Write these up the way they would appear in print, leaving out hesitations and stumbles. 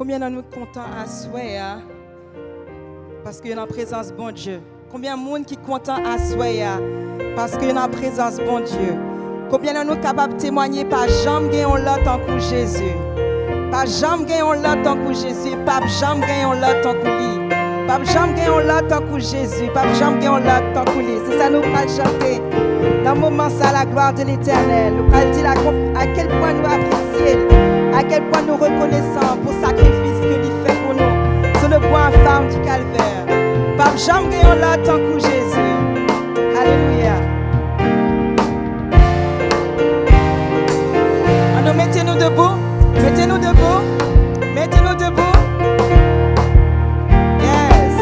Combien de nous contents à soi, parce qu'il y a en présence bon Dieu. Combien de monde qui content à soi, parce qu'il y a en présence bon Dieu. Combien de nous capables de témoigner par jambe gagnons l'autre en coup Jésus. Par jambe gagnons l'autre en coup Jésus. Par jambe gagnons l'autre en coup lui. Par jambe gagnons l'autre en coup Jésus. Par jambe gagnons l'autre en coup lui. C'est ça nous allons chanter. Dans le moment ça la gloire de l'Éternel. Nous allons dire à quel point nous apprécions, à quel point nous reconnaissons pour le sacrifice que lui fait pour nous sur le bois infâme du calvaire. Par jambe gagnons l'autre en coup Jésus. Alléluia. Alors mettez-nous debout. Mettez-nous debout. Mettez-nous debout. Yes.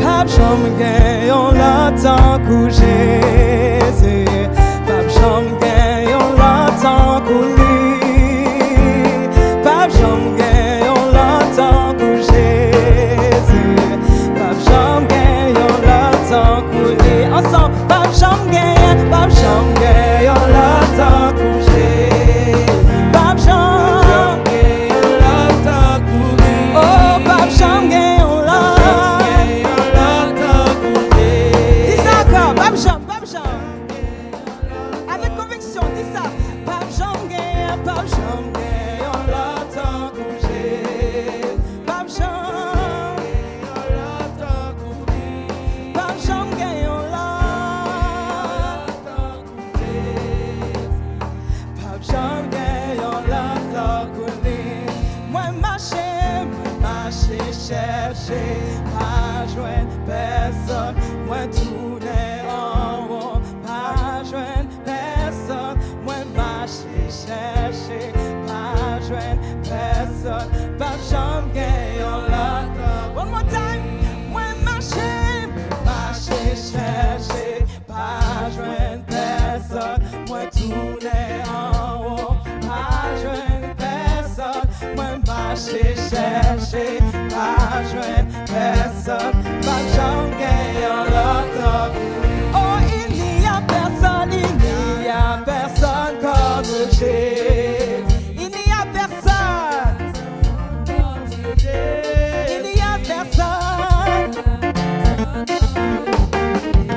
Pape Janm gagne l'autant que Jésus. Pape Janm gagne l'autant que lui. Pape Janm gagne l'autant que Jésus. Pape Janm gagne l'autant que lui. Ensemble, Pape Janm gagne l'autant que Jésus. Pape Janm gagne l'autant que lui. Oh, Pape Janm gagne l'autant que lui. Dis ça encore, Pape Janm. Avec conviction, dis ça. Pape Janm gagne l'autant que Jésus. Pape Janm gagne l'autant que lui. Pape Janm gagne l'autant que Jésus. Pape Janm gagne l'autant que lui. Moi marcher, chercher, pas joindre personne. Moi tourner en rond, pas joindre personne. Moi marcher, chercher, pas joindre personne. Pape Janm gagne l'autant. One more time. Moi marcher, chercher, pas joindre personne. Moi tourner en rond, pas joindre personne. Moi marcher, chercher, pas joindre personne. Pape Janm gagne l'autant. Oh, il n'y a personne comme Jésus. Il n'y a personne. Il n'y a personne.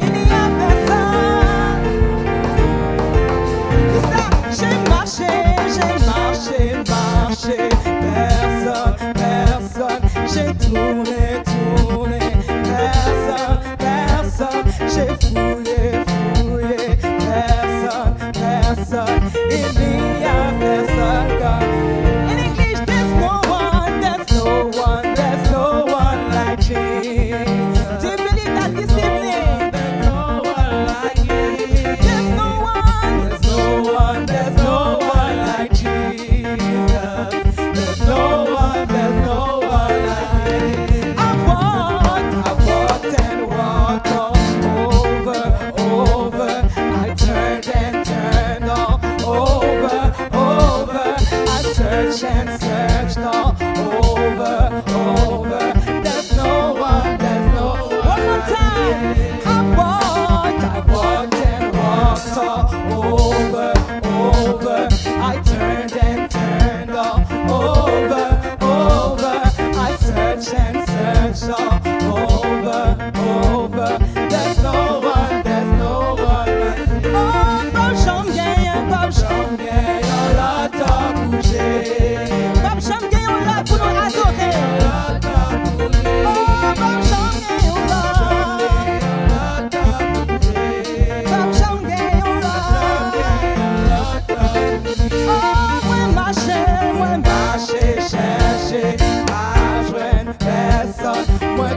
Il n'y a personne. C'est ça. J'ai marché, personne. J'ai tourné, personne. J'ai fouillé, personne. Il n'y a personne comme. In English, there's no one like Jesus. Do you believe that this evening? There's no one like Jesus. There's no one like Jesus. There's no one like Jesus. I've walked and walked all over. I turned and turned all over. I searched and searched all over. There's no one. One more time. I've walked and walked all over. I turned and turned all over. I searched and searched all over. There's no one like. Oh, Pape Janm gagne l'autant que Jésus. Pape Janm gagne l'autant pour nous adorer. Oh, Pape Janm gagne l'autant. Pape Janm gagne l'autant. Oh, moi marcher, chercher, pas joindre personne. Moi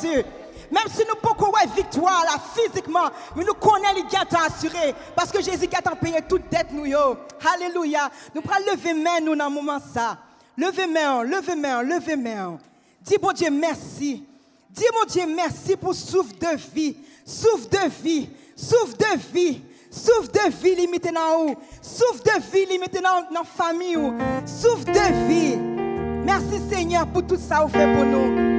Jésus. Même si nous pouvons avoir victoire là, physiquement, mais nous connaissons les gars assurés. Parce que Jésus a payé toute dette nous. Yo. Alléluia. Nous prenons lever main nous dans le moment ça. Levez main, levez main, levez main. Dis bon Dieu merci. Dis mon Dieu merci pour souffle de vie. Souffle de vie. Souffle de vie. Souffle de vie limité dans où? Souffle de vie limité dans la famille où? Souffle de vie. Merci Seigneur pour tout ça que vous faites pour nous.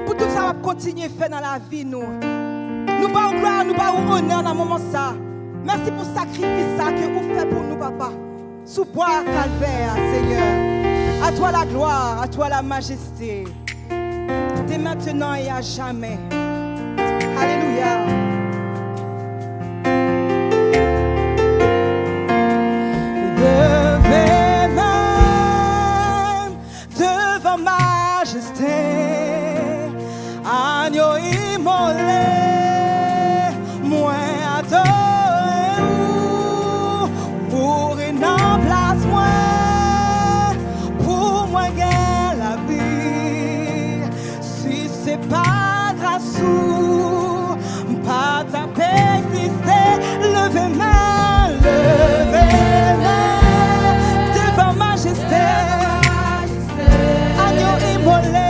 Pour tout ça, on va continuer à faire dans la vie, nous. Nous bavons gloire, nous bavons honneur dans le moment ça. Merci pour le sacrifice ça que vous faites pour nous, papa. Sous bois calvaire, Seigneur. À toi la gloire, à toi la majesté. Dès maintenant et à jamais. Alléluia. Levez même devant majesté. Agneau immolé, moi adoré ou mourir dans place moi, pour moi gagne la vie. Si c'est pas grâce ou pas ta paix exister, levez main devant majesté. Agneau immolé.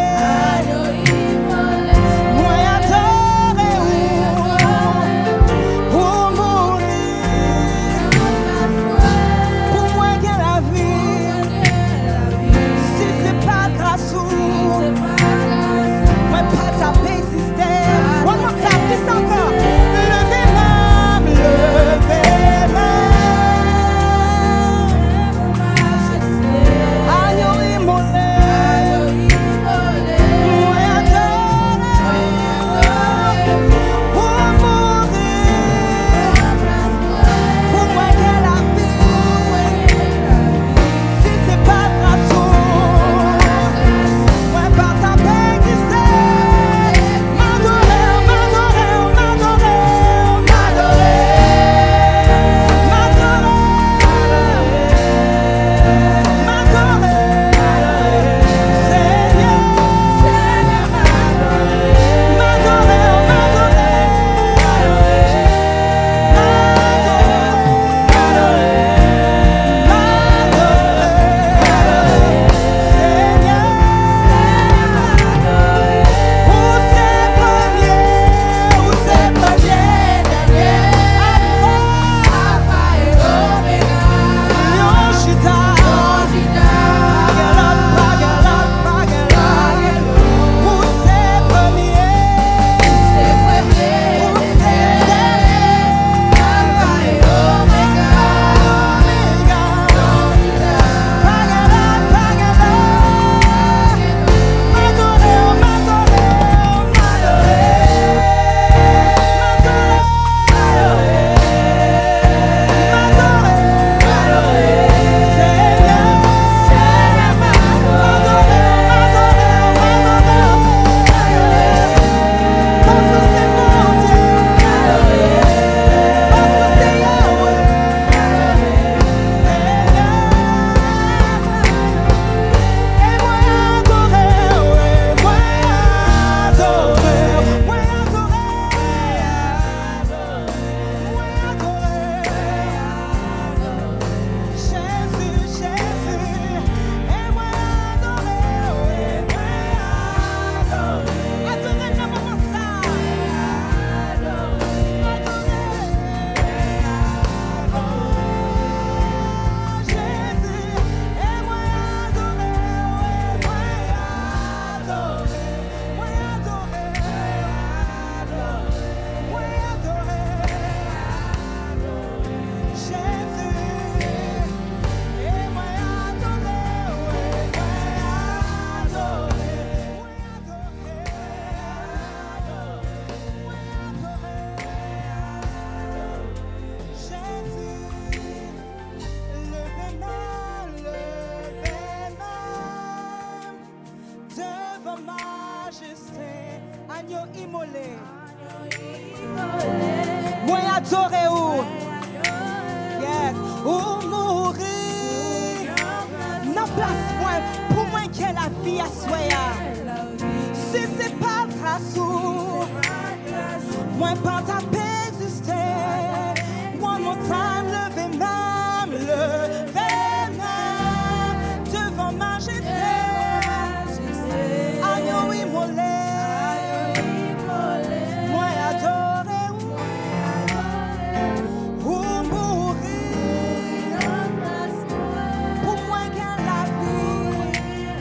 immolé. Moi adoré ou yes, ou mourir. N'a place moi pour moi que la vie à soya. Si c'est pas grâce ou Moi pas ta paix exister. One more time, levez même, devant majesté. Agneau immolé, moi adoré ou mourir. Pour moi qu'elle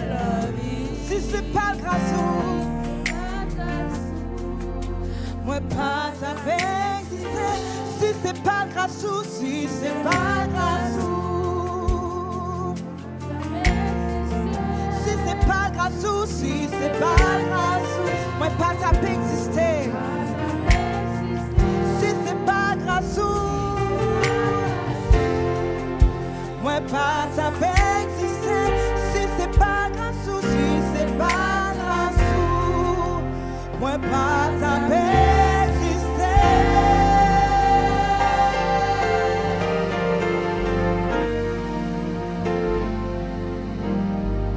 la vie, si c'est pas grâce ou moi pas ta paix exister. Si c'est pas grâce ou si c'est pas grâce ou si c'est pas grâce ou si c'est pas grâce ou moi pas ta paix exister. Si c'est pas grâce ou moi pas ta paix exister. Si c'est pas grâce ou si c'est pas grâce ou moi pas ta paix.